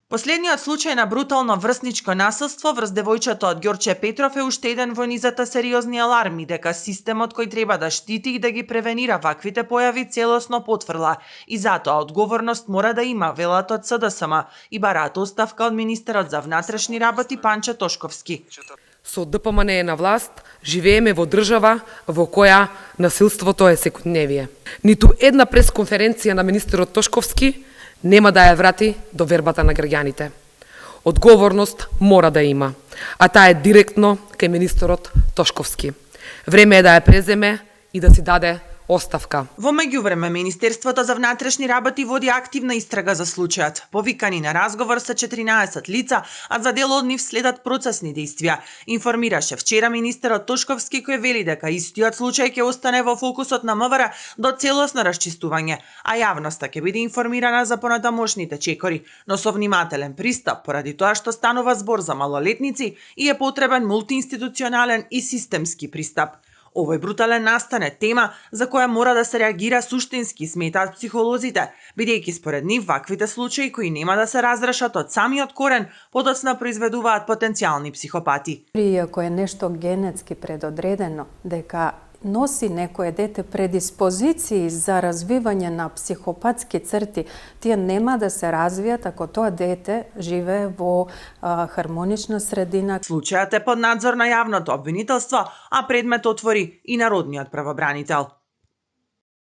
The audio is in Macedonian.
Последниот случај на брутално врсничко насилство врз девојчето од Ѓорче Петров е уште еден во низата сериозни аларми дека системот кој треба да штити и да ги превенира ваквите појави целосно потврла и затоа одговорност мора да има, велат од СДСМ и бараат оставка од министерот за внатрешни работи Панче Тошковски. Со ДПМН на власт живееме во држава во која насилството е секојдневие. Ниту една пресконференција на министерот Тошковски нема да ја врати до вербата на граѓаните. Одговорност мора да има, а таа е директно кај министерот Тошковски. Време е да ја преземе и да си даде оставка. Во меѓувреме, Министерството за внатрешни работи води активна истрага за случајот. Повикани на разговор се 14 лица, а за дел од нив следат процесни действија. Информираше вчера министерот Тошковски, кој вели дека истиот случај ќе остане во фокусот на МВР до целосно расчистување, а јавноста ќе биде информирана за понатамошните чекори, но со внимателен пристап поради тоа што станува збор за малолетници и е потребен мултиинституционален и системски пристап. Овој брутален настан е тема за која мора да се реагира суштински, сметаат психолозите, бидејќи според нив ваквите случаи кои нема да се разрешат од самиот корен, подоцна произведуваат потенцијални психопати. Иако е нешто генетски предодредено, дека носи некое дете предиспозиции за развивање на психопатски црти, тие нема да се развијат ако тоа дете живее во хармонична средина. Случајот е под надзор на јавното обвинителство, а предмет отвори и народниот правобранител.